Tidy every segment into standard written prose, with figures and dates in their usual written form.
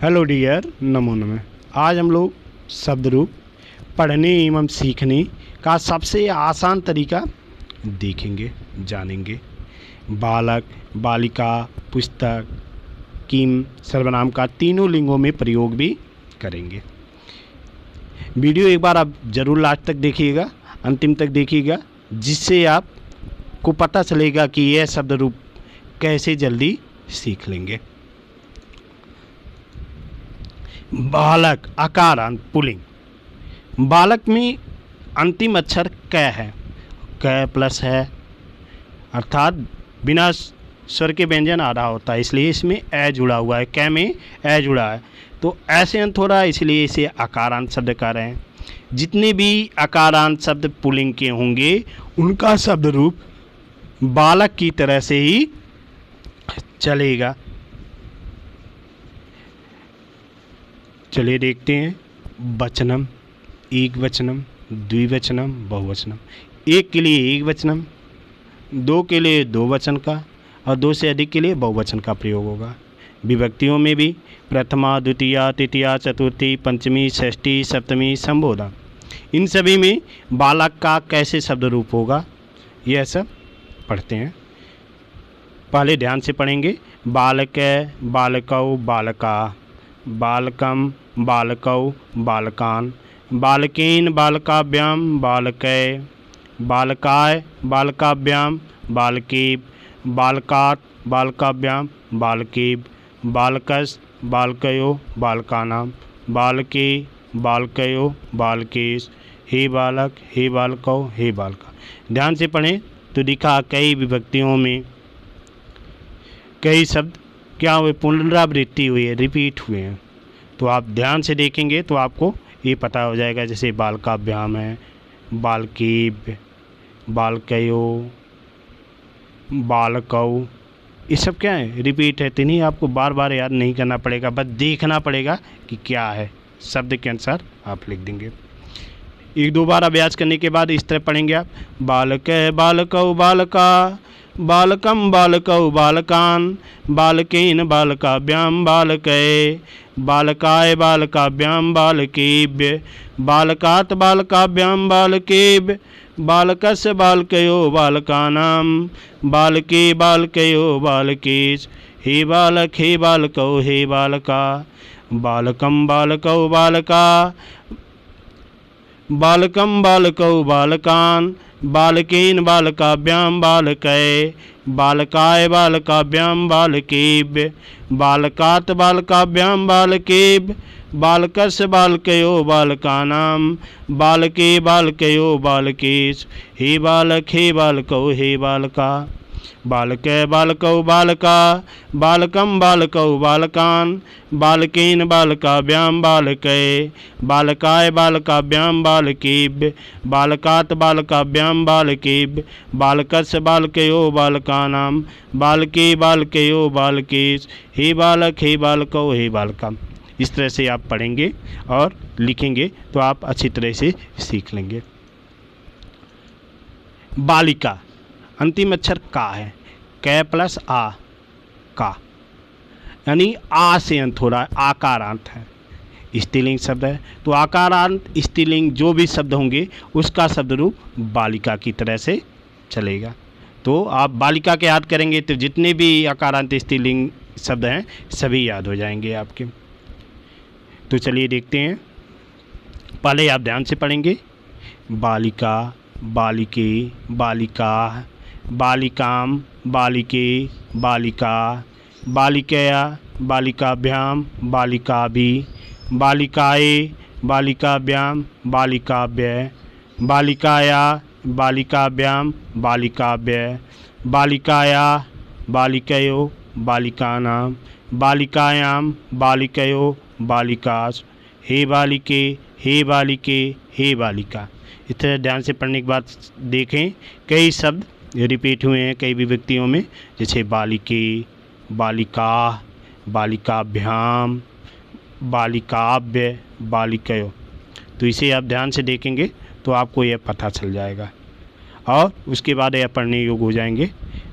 Hello dear, नमो नमः। आज हम लोग शब्द रूप पढ़ने एवं सीखने का सबसे आसान तरीका देखेंगे, जानेंगे। बालक, बालिका, पुस्तक, किम, सर्वनाम का तीनों लिंगों में प्रयोग भी करेंगे। वीडियो एक बार आप ज़रूर लास्ट तक देखिएगा, अंतिम तक देखिएगा, जिससे आपको पता चलेगा कि यह शब्द रूप कैसे जल्दी सीख लेंगे। बालक, अकारांत पुल्लिंग। बालक में अंतिम अक्षर क है, क प्लस है, अर्थात बिना स्वर के व्यंजन आ रहा होता है, इसलिए इसमें ए जुड़ा हुआ है, क में ए जुड़ा है, तो ऐसे अंत हो रहा है, इसलिए इसे अकारांत शब्द कह रहे हैं। जितने भी अकारांत शब्द पुल्लिंग के होंगे उनका शब्द रूप बालक की तरह से ही चलेगा। चलिए देखते हैं। वचनम, एक वचनम, द्विवचनम, बहुवचनम। एक के लिए एक वचनम, दो के लिए दो वचन का और दो से अधिक के लिए बहुवचन का प्रयोग होगा। विभक्तियों में भी प्रथमा, द्वितीया, तृतीया, चतुर्थी, पंचमी, षष्ठी, सप्तमी, संबोधन, इन सभी में बालक का कैसे शब्द रूप होगा यह सब पढ़ते हैं। पहले ध्यान से पढ़ेंगे। बालक, बालकौ, बालका, बालकम, बालकौ, बालकान, बालकेन, बालकाभ्याम, बालकै, बालकाय, बालकाभ्याम, बालकेब, बालकात, बालकाभ्याम, बालकेब, बालकस, बालकयो, बालकानाम, बालके, बालकयो, बालकेश, हे बालक, हे बालकौ, हे बालका। ध्यान से पढ़ें तो दिखा कई विभक्तियों में कई शब्द क्या हुए, पुनरावृत्ति हुई है, रिपीट हुए हैं। तो आप ध्यान से देखेंगे तो आपको ये पता हो जाएगा। जैसे बालकाभ्याम है, बालकेब, बालकयो, बालकौ, ये सब क्या है, रिपीट है। तो नहीं, आपको बार बार याद नहीं करना पड़ेगा, बस देखना पड़ेगा कि क्या है, शब्द के अनुसार आप लिख देंगे। एक दो बार अभ्यास करने के बाद इस तरह पढ़ेंगे आप। बालक, बालकौ, बालका, बालकम, बालकौ, बालकान, बालकेन, बालकाभ्याम, बालकै, बालकाय, बालकाभ्याम, बालकेभ्य, बालकात, बालकाभ्याम, बालकेभ, बालकस्य, बालकयो, बालकानाम, बालके, बालकयो, बालकेश, हे बालक, हे बालकौ, हे बालका, बालकम, बालकौ, बालका, बालकम, बालकौ, बालकान, बालकेन, बालकाभ्याम, बालकै, बालकाय, बालकाभ्याम, बालकेभ्य, बालकात, बालकाभ्याम, बालकेभ, बालकस्य, बालकयो, बालकानाम, बालके, बालकयो, बालकेश, हे बालक, हे बालकौ, हे बालका, बालक, बालकौ, बालका, बालकम, बालकौ, बालकान, बालकेन, बालकाभ्याम, बालकै, बालकाय, बालकाभ्याम, बालकेभ्य, बालकात, बालकाभ्याम, बालकेभ्य, बालकस्य, बालकयो, बालकानाम, बालके, बालकयो, बालकेश, हे बालक, हे बालकौ, हे बालका। इस तरह से आप पढ़ेंगे और लिखेंगे तो आप अच्छी तरह से सीख लेंगे। बालिका, अंतिम अक्षर का है, क प्लस आ, का, यानी आ से अंत हो रहा है, आकारांत है, स्त्रीलिंग शब्द है। तो आकारांत स्त्रीलिंग जो भी शब्द होंगे उसका शब्द रूप बालिका की तरह से चलेगा। तो आप बालिका के याद करेंगे तो जितने भी आकारांत स्त्रीलिंग शब्द हैं सभी याद हो जाएंगे आपके। तो चलिए देखते हैं। पहले आप ध्यान से पढ़ेंगे। बालिका, बालिके, बालिका, बालिकाम, बालिके, बालिका, बालिकया, बालिकाभ्याम, बालिकाभि, बालिकाए, बालिकाभ्याम, बालिकाभ्य, बालिकाया, बालिकाभ्याम, बालिकाभ्य, बालिकाया, बालिकयो, बालिकानाम, बालिकायाम, बालिकयो, बालिकास, हे बालिके, हे बालिके, हे बालिका। इस तरह ध्यान से पढ़ने के बाद देखें कई शब्द रिपीट हुए हैं कई विभक्तियों में, जैसे बालिके, बालिका, बालिकाभ्याम, बालिकाभ्य, बालिकयो। तो इसे आप ध्यान से देखेंगे तो आपको यह पता चल जाएगा और उसके बाद यह पढ़ने योग्य हो जाएंगे।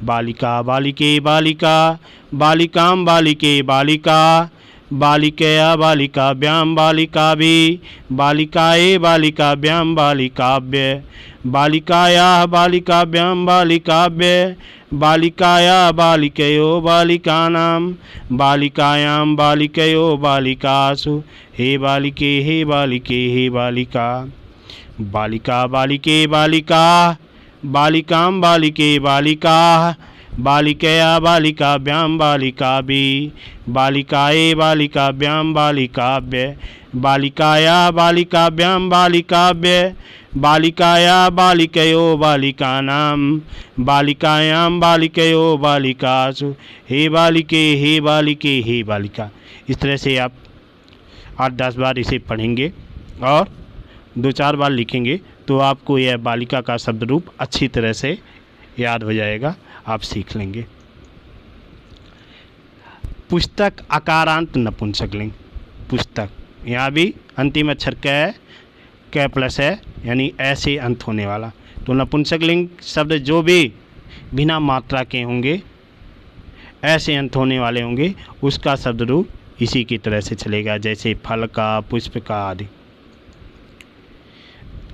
बालिका, बालिके, बालिका, बालिकाम, बालिके, बालिका, बालिकया बालिकाभ्यां बालिकाभिः बालिकायै बालिकाभ्यां बालिकाभ्यः बालिकायाः बालिकाभ्यां बालिकाभ्यः बालिकाया बालिकयो बालिकानां बालिकायां बालिकयो बालिकासु हे बालिके हे बालिके हे बालिका बालिका बालिके बालिका बालिकां बालिके बालिकाः बालिकया बालिकाभ्यां बालिकाभिः बालिकायै बालिकाभ्यां बालिकाभ्यः बालिकाया बालिकाभ्यां बालिकाभ्यः बालिकाया बालिकयो बालिकानां बालिकायां बालिकयो बालिकासु हे बालिके हे बालिके हे बालिका। इस तरह से आप 8-10 बार इसे पढ़ेंगे और 2-4 बार लिखेंगे तो आपको यह बालिका का शब्द रूप अच्छी तरह से याद हो जाएगा, आप सीख लेंगे। पुस्तक आकारांत नपुंसकलिंग। पुस्तक, यहाँ भी अंतिम अक्षर क प्लस है, यानी ऐसे अंत होने वाला। तो नपुंसकलिंग शब्द जो भी बिना मात्रा के होंगे, ऐसे अंत होने वाले होंगे, उसका शब्द रूप इसी की तरह से चलेगा, जैसे फल का, पुष्प का आदि।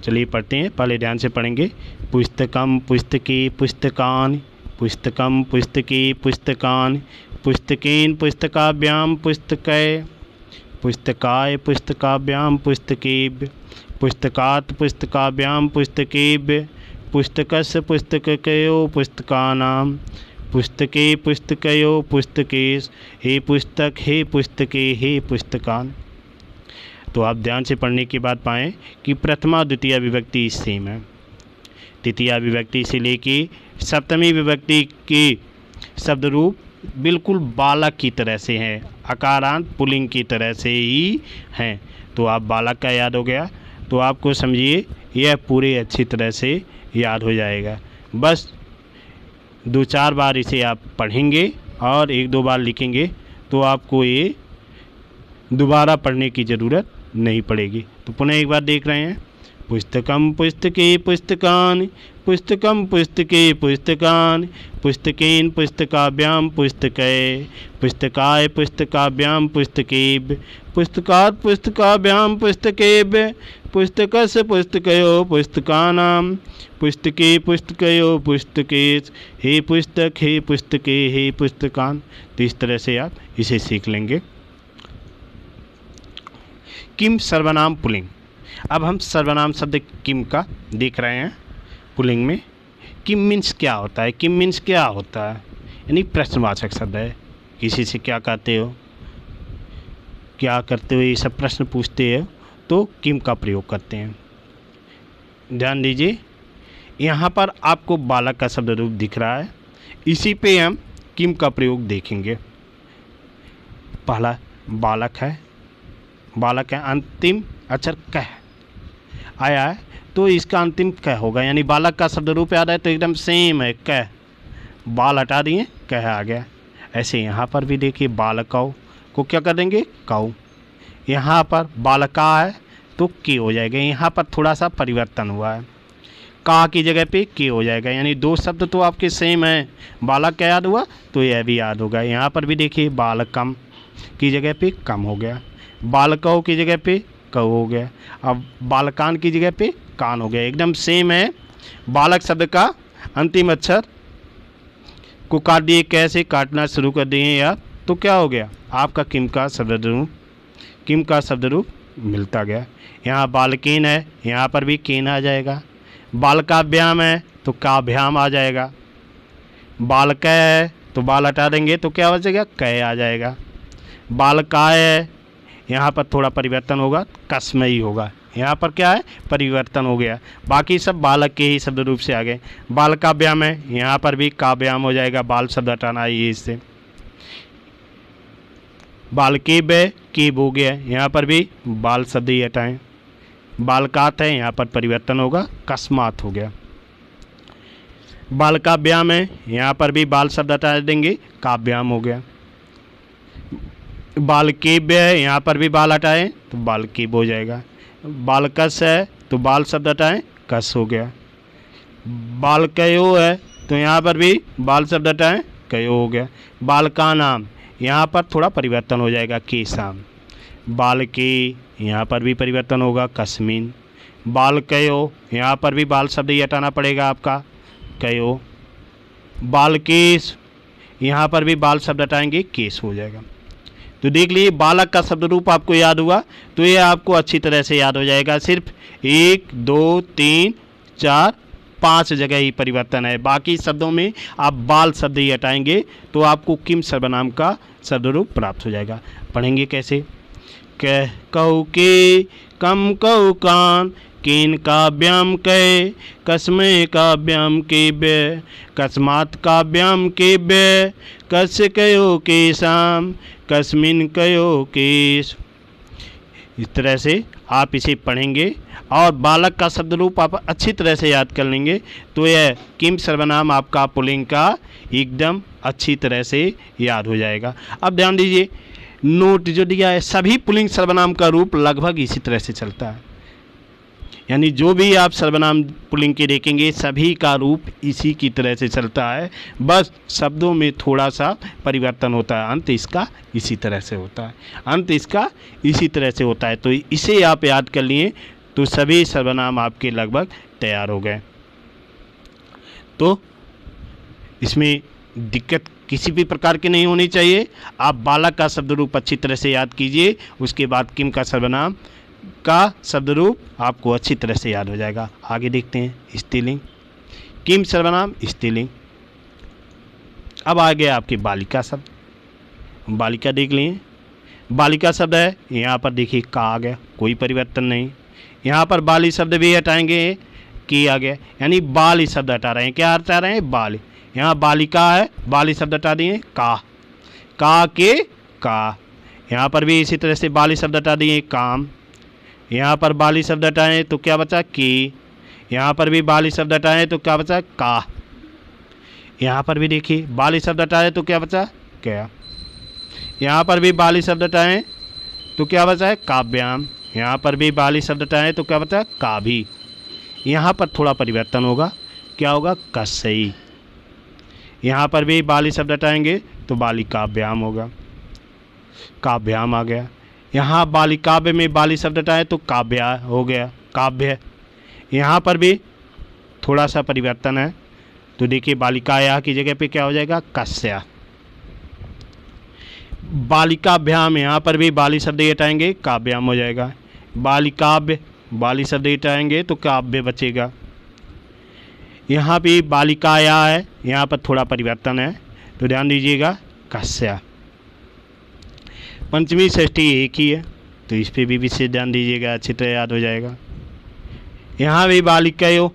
चलिए पढ़ते हैं, पहले ध्यान से पढ़ेंगे। पुस्तकम पुस्तके पुस्तकानि पुस्तकम पुस्तके पुस्तकानि पुस्तकेन पुस्तकाभ्यां पुस्तकै पुस्तकाय पुस्तकाभ्यां पुस्तकेभ्य पुस्तकात् पुस्तकाभ्यां पुस्तकेभ्य पुस्तकस्य पुस्तकयो पुस्तकानां पुस्तके पुस्तकयो पुस्तकेश हे पुस्तक हे पुस्तके हे पुस्तकान। तो आप ध्यान से पढ़ने के बाद पाएँ कि प्रथमा द्वितीय विभक्ति सेम है। तृतीया विभक्ति से लेके सप्तमी विभक्ति के शब्द रूप बिल्कुल बालक की तरह से हैं, आकारांत पुल्लिंग की तरह से ही हैं। तो आप बालक का याद हो गया, तो आपको समझिए यह पूरे अच्छी तरह से याद हो जाएगा। बस 2-4 बार इसे आप पढ़ेंगे और 1-2 बार लिखेंगे तो आपको ये दोबारा पढ़ने की ज़रूरत नहीं पड़ेगी। तो पुनः एक बार देख रहे हैं। पुस्तकम पुस्तके पुस्तकानि पुस्तकम पुस्तके पुस्तकानि पुस्तकेन पुस्तकाभ्यां पुस्तकै पुस्तकाय पुस्तकाभ्यां पुस्तकेभ्य पुस्तकात् पुस्तकाभ्यां पुस्तकेभ्य पुस्तकस्य पुस्तकयो पुस्तकानां पुस्तके पुस्तकयो पुस्तकेश हे पुस्तक हे पुस्तके हे पुस्तकान। तो इस तरह से आप इसे सीख लेंगे। किम सर्वनाम पुल्लिंग। अब हम सर्वनाम शब्द किम का देख रहे हैं पुल्लिंग में। किम मीन्स क्या होता है? किम मीन्स क्या होता है? यानी प्रश्नवाचक शब्द है। किसी से क्या कहते हो, क्या करते हो, ये सब प्रश्न पूछते हो तो किम का प्रयोग करते हैं। ध्यान दीजिए, यहाँ पर आपको बालक का शब्द रूप दिख रहा है, इसी पे हम किम का प्रयोग देखेंगे। पहला बालक है, बालक है, अंतिम अक्षर क आया है तो इसका अंतिम क होगा, यानी बालक का शब्द रूप याद है तो एकदम सेम है, क बाल हटा दिए कह आ गया। ऐसे यहाँ पर भी देखिए बालकौ को क्या कर देंगे, कौ। यहाँ पर बालका है तो के हो जाएगा, यहाँ पर थोड़ा सा परिवर्तन हुआ है, का की जगह पे के हो जाएगा। यानी 2 शब्द तो आपके सेम हैं, बालक क्या याद हुआ तो यह भी याद होगा। यहाँ पर भी देखिए बालकम की जगह पे कम हो गया, बालकौ की जगह पे कौ हो गया, अब बालकान की जगह पे कान हो गया, एकदम सेम है। बालक शब्द का अंतिम अक्षर को काट दिए, कैसे काटना शुरू कर दिए यार, तो क्या हो गया आपका किम का शब्द रूप, किम का शब्द रूप मिलता गया। यहाँ बालकेन है, यहाँ पर भी केन आ जाएगा। बालकाभ्याम है तो काभ्याम आ जाएगा। बालक है तो बाल हटा देंगे तो क्या बचेगा, कै आ जाएगा। बालकाय है, यहाँ पर थोड़ा परिवर्तन होगा, कसमई होगा, यहाँ पर क्या है परिवर्तन हो गया, बाकी सब बालक के ही शब्द रूप से आ गए। बालकाभ्याम है, यहाँ पर भी काव्याम हो जाएगा, बाल शब्द हटाना है ये इससे। बालकेब है, केब हो गया, यहाँ पर भी बाल शब्द ही हटाएं। बालकात है, यहाँ पर परिवर्तन होगा, कस्मात हो गया। बालकाभ्याम है, यहाँ पर भी बाल शब्द हटा देंगे, काव्याम हो गया। बालकेब है, यहाँ पर भी बाल हटाएं तो बालकेब हो जाएगा। बालकस है तो बाल शब्द हटाएं, कस हो गया। बालकयो है तो यहाँ पर भी बाल शब्द हटाएं, कयो हो गया। बालका नाम, यहाँ पर थोड़ा परिवर्तन हो जाएगा, के शाम। बाल के, यहाँ पर भी परिवर्तन होगा, कस्मिन। बाल कयो, यहाँ पर भी बाल शब्द ही हटाना पड़ेगा आपका, कयो। बाल केस, यहाँ पर भी बाल शब्द हटाएंगे, केस हो जाएगा। तो देख लीजिए बालक का शब्द रूप आपको याद हुआ, तो ये आपको अच्छी तरह से याद हो जाएगा। सिर्फ 1 2 3 4 5 जगह ही परिवर्तन है, बाकी शब्दों में आप बाल शब्द ही हटाएंगे तो आपको किम सर्वनाम का शब्द रूप प्राप्त हो जाएगा। पढ़ेंगे कैसे? कह कऊ के, कम कऊ कान, केन काव्याम कै, कस्मे काव्याम के व्य, कस्मात् काव्याम के व्य, कस्य कयो केशाम, कस्मिन कयो केश। इस तरह से आप इसे पढ़ेंगे और बालक का शब्द रूप आप अच्छी तरह से याद कर लेंगे तो यह किम सर्वनाम आपका पुल्लिंग का एकदम अच्छी तरह से याद हो जाएगा। अब ध्यान दीजिए, नोट जो दिया है सभी पुल्लिंग सर्वनाम का रूप लगभग इसी तरह से चलता है, यानी जो भी आप सर्वनाम पुल्लिंग के देखेंगे सभी का रूप इसी की तरह से चलता है, बस शब्दों में थोड़ा सा परिवर्तन होता है। अंत इसका इसी तरह से होता है, अंत इसका इसी तरह से होता है। तो इसे आप याद कर लिए तो सभी सर्वनाम आपके लगभग तैयार हो गए। तो इसमें दिक्कत किसी भी प्रकार की नहीं होनी चाहिए। आप बालक का शब्द रूप अच्छी तरह से याद कीजिए, उसके बाद किम का सर्वनाम का शब्द रूप आपको अच्छी तरह से याद हो जाएगा। आगे देखते हैं स्त्रीलिंग, किम सर्वनाम स्त्रीलिंग। अब आ गया आपकी बालिका शब्द। बालिका देख लिए, बालिका शब्द है, यहाँ पर देखिए का आ गया, कोई परिवर्तन नहीं। यहाँ पर बाली शब्द भी हटाएंगे, की आ गया, यानी बाली शब्द हटा रहे हैं। क्या हटा रहे हैं? बाली। यहाँ बालिका है, बाली शब्द हटा दिए, का के का। यहाँ पर भी इसी तरह से बाली शब्द हटा दिए, काम। यहाँ पर बाली शब्द हटाएं तो क्या बचा? की। यहाँ पर भी बाली शब्द हटाएं तो क्या बचा? का। यहाँ पर भी देखिए बाली शब्द हटाएं तो क्या बचा? क्या। यहाँ पर भी बाली शब्द हटाएं तो क्या बचा है? काव्याम। यहाँ पर भी बाली शब्द हटाएं तो क्या बचा? का भी। यहाँ पर थोड़ा परिवर्तन होगा, क्या होगा? कस्यई। यहाँ पर भी बाली शब्द हटाएंगे तो बाली काव्याम होगा, काव्याम आ गया। यहाँ बाली काव्य में बाली शब्द हटाएं तो काव्य हो गया, काव्य। यहाँ पर भी थोड़ा सा परिवर्तन है, तो देखिए बालिकाया की जगह पे क्या हो जाएगा? कस्या। बालिकाभ्याम, यहाँ पर भी बाली शब्द हटाएंगे, काव्याम हो जाएगा। बालिकाव्य, बाली शब्द हटाएंगे तो काव्य बचेगा। यहाँ भी बालिकाया है, यहाँ पर थोड़ा परिवर्तन है, तो ध्यान दीजिएगा, कस्या। पंचमी षष्ठी एक ही है, तो इस पर भी विशेष ध्यान दीजिएगा, अच्छी तरह याद हो जाएगा। यहाँ भी बालिकयो,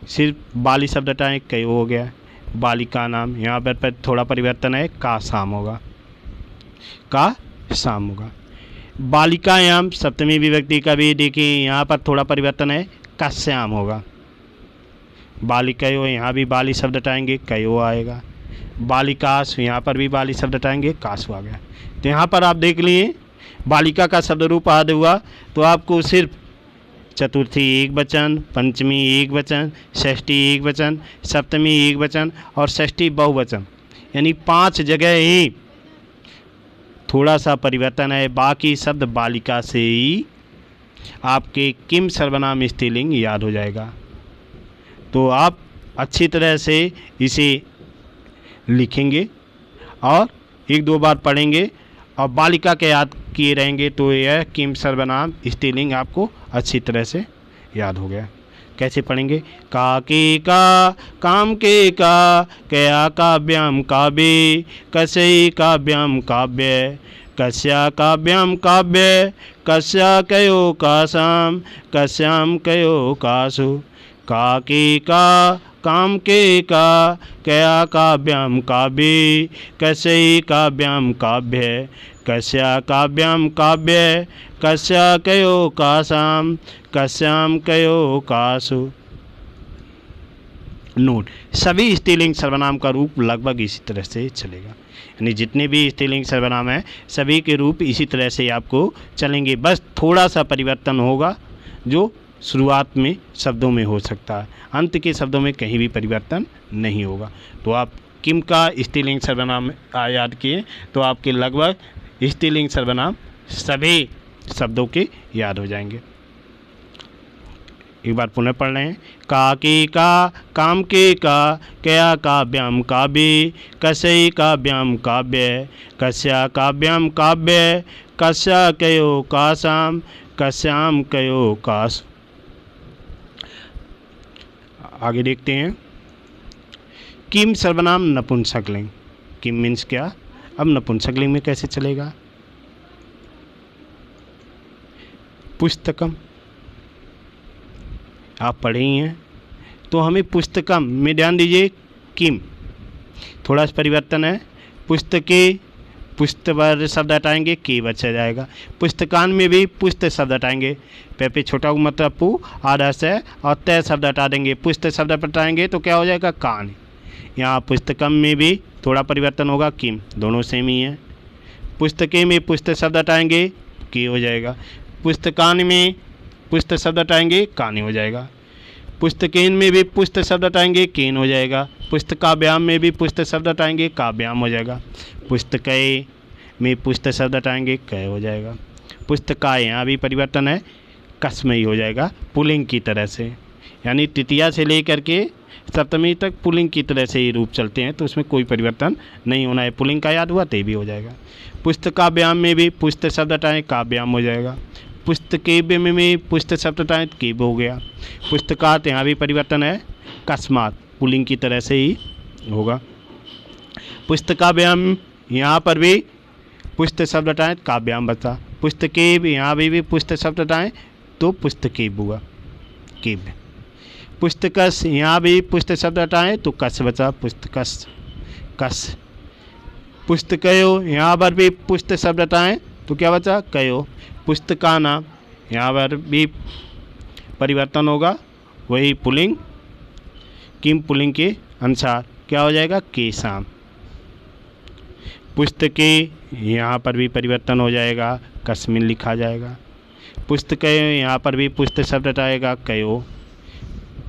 सिर्फ बाली शब्द हटाएं, कयो हो गया। बालिका नाम, यहाँ पर थोड़ा परिवर्तन है, का शाम होगा, का शाम होगा। बालिकायाम सप्तमी विभक्ति का भी देखिए यहाँ पर थोड़ा परिवर्तन है, कस्याम होगा। बालिकयो, यहाँ भी बाली शब्द हटाएंगे, कयो आएगा। बालिकास, यहाँ पर भी बाली शब्द हटाएंगे, कासु आ गया। तो यहाँ पर आप देख लिए बालिका का शब्द रूप आदि हुआ, तो आपको सिर्फ चतुर्थी एक वचन, पंचमी एक वचन, षष्ठी एक वचन, सप्तमी एक वचन और षष्ठी बहुवचन, यानी 5 जगह ही थोड़ा सा परिवर्तन है, बाकी शब्द बालिका से ही आपके किम सर्वनाम स्त्रीलिंग याद हो जाएगा। तो आप अच्छी तरह से इसे लिखेंगे और 1-2 बार पढ़ेंगे और बालिका के याद किए रहेंगे तो यह किम सर्वनाम स्त्रीलिंग आपको अच्छी तरह से याद हो गया। कैसे पढ़ेंगे? का के का, काम के का, कया काव्याम काव्ये, कसई काव्याम काव्य, कस्या काव्याम काव्य, कस्या कयो कासाम, कस्याम कयो कासु। का के का, काम के का, कया काव्याम काव्ये, कसई काव्याम काव्य, कस्या काव्याम काव्य, कस्या कयो कासाम, कस्याम कयो कासु। नोट, सभी स्त्रीलिंग सर्वनाम का रूप लगभग इसी तरह से चलेगा, यानी जितने भी स्त्रीलिंग सर्वनाम हैं सभी के रूप इसी तरह से आपको चलेंगे, बस थोड़ा सा परिवर्तन होगा जो शुरुआत में शब्दों में हो सकता है, अंत के शब्दों में कहीं भी परिवर्तन नहीं होगा। तो आप किम का स्त्रीलिंग सर्वनाम याद किए तो आपके लगभग स्त्रीलिंग सर्वनाम सभी शब्दों के याद हो जाएंगे। एक बार पुनः पढ़ रहे हैं। का के का, काम के का, कया काव्याम काव्य, कस्यै काव्याम काव्य, कस्या काव्याम काव्य, कस्या कयो कासाम, कस्याम कयो कास। आगे देखते हैं। किम सर्वनाम नपुंसकलिंग। किम मीन्स क्या? अब नपुंसकलिंग में कैसे चलेगा? पुस्तकम आप पढ़े ही हैं, तो हमें पुस्तकम में ध्यान दीजिए। किम थोड़ा सा परिवर्तन है। पुस्तके, पुस्त पर शब्द हटाएंगे, के बचा जाएगा। पुस्तकान में भी पुस्त शब्द हटाएंगे, पे छोटा उ मतलब पु, आधा से और तय शब्द हटा देंगे। पुस्त शब्द हटाएंगे तो क्या हो जाएगा? कान। यहाँ पुस्तकम में भी थोड़ा परिवर्तन होगा, किम दोनों सेम ही है। पुस्तके में पुस्त शब्द हटाएंगे, के हो जाएगा। पुस्तकान में पुस्त शब्द हटाएंगे, कान हो जाएगा। पुस्तकेन में भी पुस्त शब्द हटाएंगे, केन हो जाएगा। पुस्तकाव्याम में भी पुस्त शब्द हटाएंगे, काव्याम हो जाएगा। पुस्तकय में पुस्त शब्द हटाएंगे, कय हो जाएगा। पुस्तकाय यहाँ भी परिवर्तन है, कसमयी हो जाएगा पुल्लिंग की तरह से, यानी तृतीया से लेकर के सप्तमी तक पुल्लिंग की तरह से ये रूप चलते हैं, तो उसमें कोई परिवर्तन नहीं होना है। पुल्लिंग का याद हुआ तो भी हो जाएगा। पुस्तकाव्याम में भी पुस्त शब्द हटाएँ, काव्याम हो जाएगा। पुस्तकेव्य में पुस्त शब्द हटाएँ, केव्य हो गया। पुस्तकात यहाँ भी परिवर्तन है, कस्मात पुल्लिंग की तरह से ही होगा। पुस्तकाव्याम यहाँ पर भी पुस्त शब्द हटाएँ, काव्याम बचा। पुस्तकेव्य यहाँ भी पुस्त शब्द हटाएँ तो पुस्तकेव्य हुआ, केव्य। पुस्तकस यहाँ भी पुस्त शब्द हटाएँ तो कस बचा, पुस्तकस कस। पुस्तकयो यहाँ पर भी पुस्त शब्द हटाएँ तो क्या बचा? कयो। पुस्तकाना यहाँ पर भी परिवर्तन होगा, वही पुल्लिंग किम पुल्लिंग के अनुसार क्या हो जाएगा? केसाम। पुस्तके यहाँ पर भी परिवर्तन हो जाएगा, कस्मिन लिखा जाएगा। पुस्तकयो यहाँ पर भी पुस्त शब्द हटाएगा, कयो।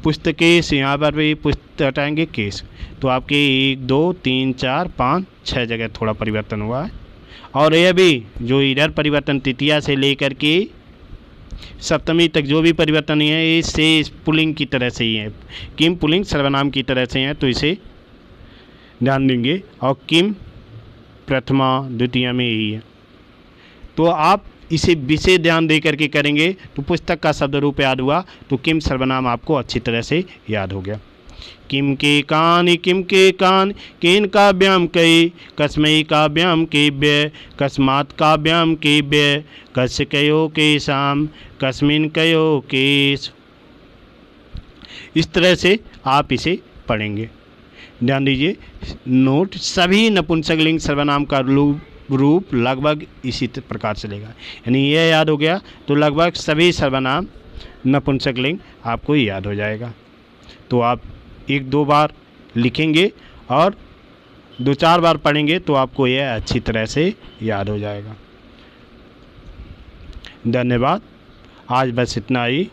पुस्तकेश यहाँ पर भी पुस्त हटाएंगे, केस। तो आपके 1 2 3 4 5 6 जगह थोड़ा परिवर्तन हुआ है। और यह भी जो इधर परिवर्तन तृतीया से लेकर के सप्तमी तक जो भी परिवर्तन है, ये से पुल्लिंग की तरह से ही है। किम पुल्लिंग सर्वनाम की तरह से हैं, तो इसे ध्यान देंगे। और किम प्रथमा द्वितीय में यही है, तो आप इसे विशेष ध्यान दे करके करेंगे तो पुस्तक का शब्द रूप याद हुआ, तो किम सर्वनाम आपको अच्छी तरह से याद हो गया। किम के कान, किम के कान, केन काव्याम कई, कस्मयी काव्याम केव्य, कस्मात् काव्याम केव्य, कस्य कयो केशाम, कस्मिन कयो केश। इस तरह से आप इसे पढ़ेंगे। ध्यान दीजिए, नोट सभी नपुंसकलिंग सर्वनाम का रूप लगभग इसी प्रकार चलेगा, यानी यह याद हो गया तो लगभग सभी सर्वनाम नपुंसकलिंग आपको याद हो जाएगा। तो आप 1 2 बार लिखेंगे और 2 4 बार पढ़ेंगे तो आपको यह अच्छी तरह से याद हो जाएगा। धन्यवाद। आज बस इतना ही।